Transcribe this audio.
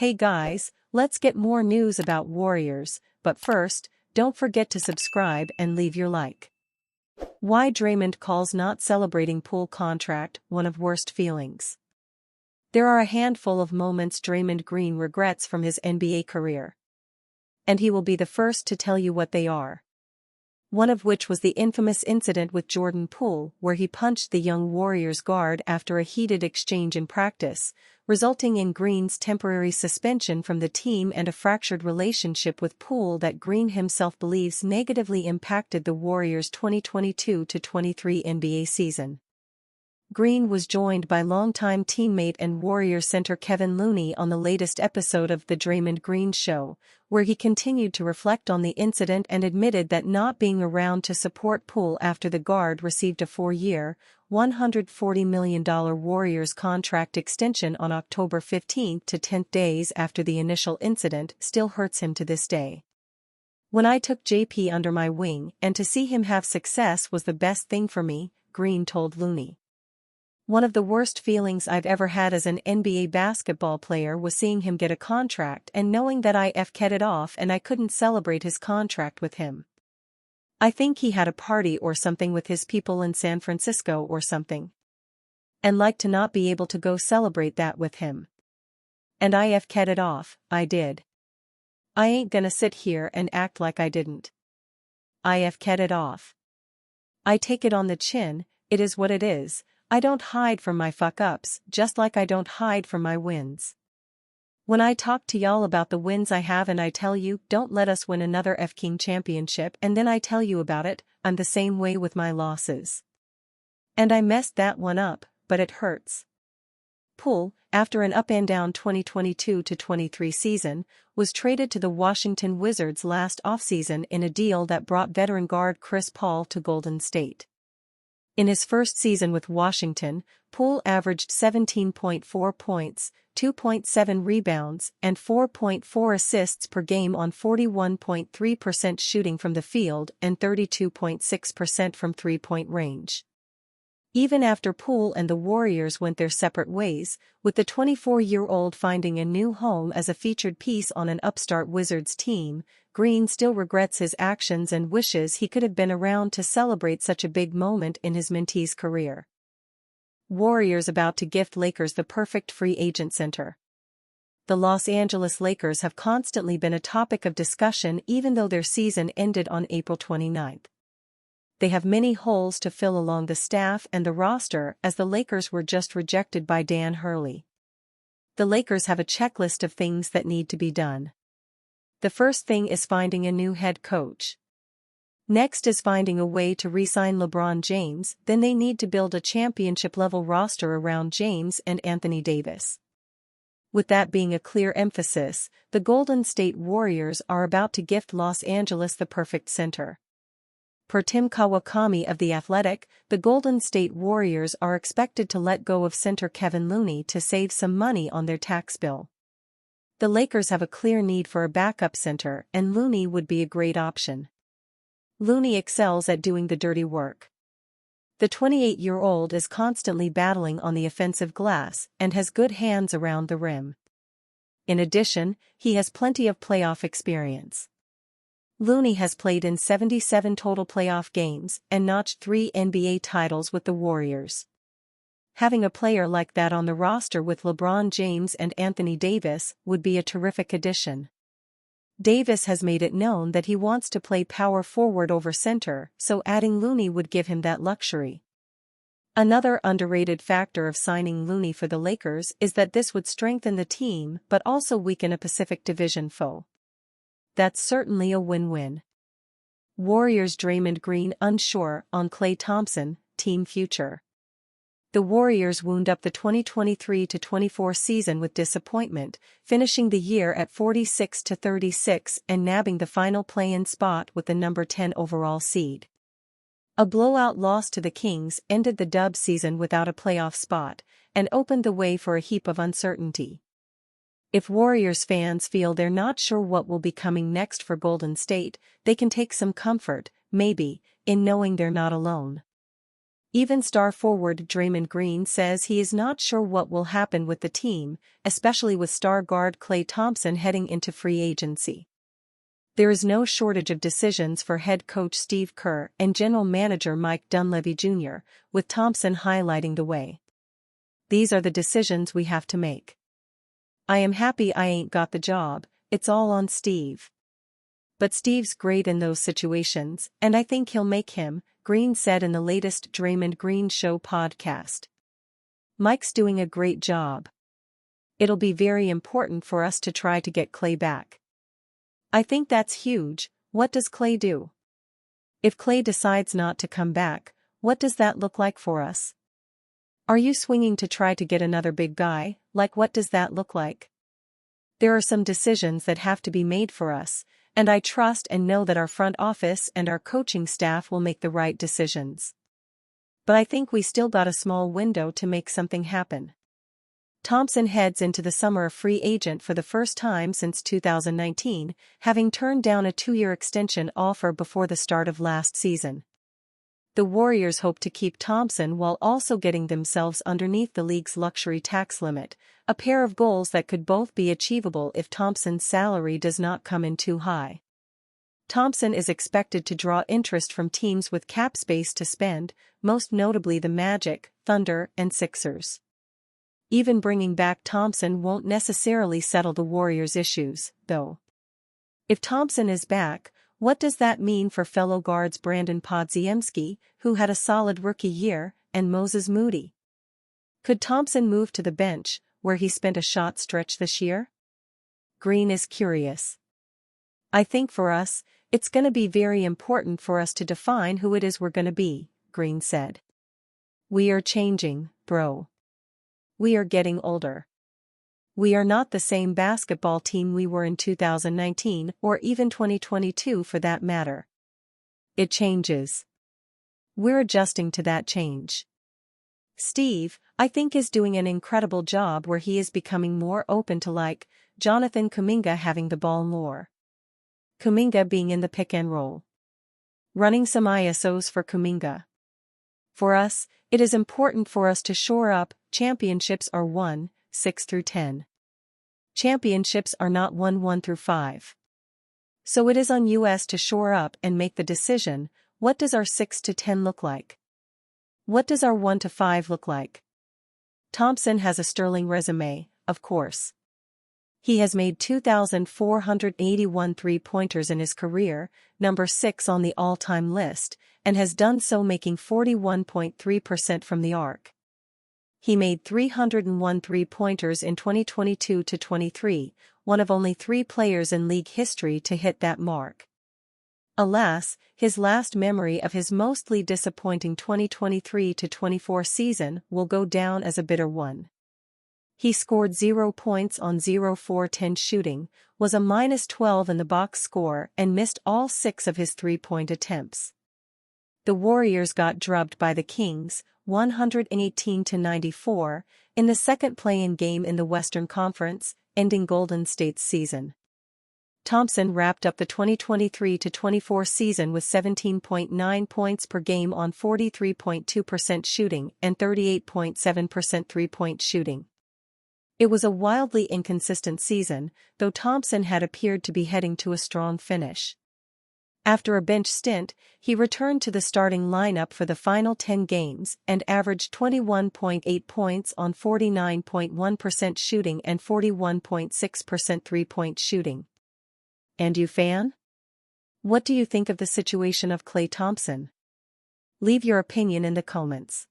Hey guys, let's get more news about Warriors, but first, don't forget to subscribe and leave your like. Why Draymond calls not celebrating Poole contract one of worst feelings. There are a handful of moments Draymond Green regrets from his NBA career. And he will be the first to tell you what they are. One of which was the infamous incident with Jordan Poole where he punched the young Warriors guard after a heated exchange in practice, resulting in Green's temporary suspension from the team and a fractured relationship with Poole that Green himself believes negatively impacted the Warriors' 2022-23 NBA season. Green was joined by longtime teammate and Warriors center Kevin Looney on the latest episode of The Draymond Green Show, where he continued to reflect on the incident and admitted that not being around to support Poole after the guard received a 4-year, $140 million Warriors contract extension on October 15 to 10 days after the initial incident still hurts him to this day. When I took JP under my wing and to see him have success was the best thing for me, Green told Looney. One of the worst feelings I've ever had as an NBA basketball player was seeing him get a contract and knowing that I FK'd it off and I couldn't celebrate his contract with him. I think he had a party or something with his people in San Francisco or something. And like to not be able to go celebrate that with him. And I FK'd it off, I did. I ain't gonna sit here and act like I didn't. I FK'd it off. I take it on the chin, it is what it is. I don't hide from my fuck-ups, just like I don't hide from my wins. When I talk to y'all about the wins I have and I tell you, don't let us win another F-King championship and then I tell you about it, I'm the same way with my losses. And I messed that one up, but it hurts. Poole, after an up-and-down 2022-23 season, was traded to the Washington Wizards last offseason in a deal that brought veteran guard Chris Paul to Golden State. In his first season with Washington, Poole averaged 17.4 points, 2.7 rebounds, and 4.4 assists per game on 41.3% shooting from the field and 32.6% from three-point range. Even after Poole and the Warriors went their separate ways, with the 24-year-old finding a new home as a featured piece on an upstart Wizards team, Green still regrets his actions and wishes he could have been around to celebrate such a big moment in his mentee's career. Warriors about to gift Lakers the perfect free agent center. The Los Angeles Lakers have constantly been a topic of discussion even though their season ended on April 29. They have many holes to fill along the staff and the roster as the Lakers were just rejected by Dan Hurley. The Lakers have a checklist of things that need to be done. The first thing is finding a new head coach. Next is finding a way to re-sign LeBron James, then they need to build a championship-level roster around James and Anthony Davis. With that being a clear emphasis, the Golden State Warriors are about to gift Los Angeles the perfect center. Per Tim Kawakami of The Athletic, the Golden State Warriors are expected to let go of center Kevin Looney to save some money on their tax bill. The Lakers have a clear need for a backup center and Looney would be a great option. Looney excels at doing the dirty work. The 28-year-old is constantly battling on the offensive glass and has good hands around the rim. In addition, he has plenty of playoff experience. Looney has played in 77 total playoff games and notched 3 NBA titles with the Warriors. Having a player like that on the roster with LeBron James and Anthony Davis would be a terrific addition. Davis has made it known that he wants to play power forward over center, so adding Looney would give him that luxury. Another underrated factor of signing Looney for the Lakers is that this would strengthen the team but also weaken a Pacific Division foe. That's certainly a win-win. Warriors Draymond Green unsure on Klay Thompson, team future. The Warriors wound up the 2023-24 season with disappointment, finishing the year at 46-36 and nabbing the final play-in spot with the number 10 overall seed. A blowout loss to the Kings ended the Dub season without a playoff spot and opened the way for a heap of uncertainty. If Warriors fans feel they're not sure what will be coming next for Golden State, they can take some comfort, maybe, in knowing they're not alone. Even star forward Draymond Green says he is not sure what will happen with the team, especially with star guard Klay Thompson heading into free agency. There is no shortage of decisions for head coach Steve Kerr and general manager Mike Dunleavy Jr., with Thompson highlighting the way. These are the decisions we have to make. I am happy I ain't got the job, it's all on Steve. But Steve's great in those situations, and I think he'll make him, Green said in the latest Draymond Green Show podcast. Mike's doing a great job. It'll be very important for us to try to get Klay back. I think that's huge. What does Klay do? If Klay decides not to come back, what does that look like for us? Are you swinging to try to get another big guy? Like, what does that look like? There are some decisions that have to be made for us, and I trust and know that our front office and our coaching staff will make the right decisions. But I think we still got a small window to make something happen. Thompson heads into the summer a free agent for the first time since 2019, having turned down a 2-year extension offer before the start of last season. The Warriors hope to keep Thompson while also getting themselves underneath the league's luxury tax limit, a pair of goals that could both be achievable if Thompson's salary does not come in too high. Thompson is expected to draw interest from teams with cap space to spend, most notably the Magic, Thunder, and Sixers. Even bringing back Thompson won't necessarily settle the Warriors' issues, though. If Thompson is back, what does that mean for fellow guards Brandon Podziemski, who had a solid rookie year, and Moses Moody? Could Thompson move to the bench, where he spent a short stretch this year? Green is curious. I think for us, it's going to be very important for us to define who it is we're going to be, Green said. We are changing, bro. We are getting older. We are not the same basketball team we were in 2019 or even 2022 for that matter. It changes. We're adjusting to that change. Steve, I think, is doing an incredible job where he is becoming more open to, like, Jonathan Kuminga having the ball more. Kuminga being in the pick and roll. Running some ISOs for Kuminga. For us, it is important for us to shore up. Championships are won 6 through 10. Championships are not won 1 through 5. So it is on us to shore up and make the decision, what does our 6 to 10 look like? What does our 1 to 5 look like? Thompson has a sterling resume, of course. He has made 2,481 three-pointers in his career, number 6 on the all-time list, and has done so making 41.3% from the arc. He made 301 three-pointers in 2022-23, one of only 3 players in league history to hit that mark. Alas, his last memory of his mostly disappointing 2023-24 season will go down as a bitter one. He scored 0 points on 0-4-10 shooting, was a -12 in the box score, and missed all 6 of his 3-point attempts. The Warriors got drubbed by the Kings, 118-94, in the second play-in game in the Western Conference, ending Golden State's season. Thompson wrapped up the 2023-24 season with 17.9 points per game on 43.2% shooting and 38.7% three-point shooting. It was a wildly inconsistent season, though Thompson had appeared to be heading to a strong finish. After a bench stint, he returned to the starting lineup for the final 10 games and averaged 21.8 points on 49.1% shooting and 41.6% three-point shooting. And you, fan? What do you think of the situation of Klay Thompson? Leave your opinion in the comments.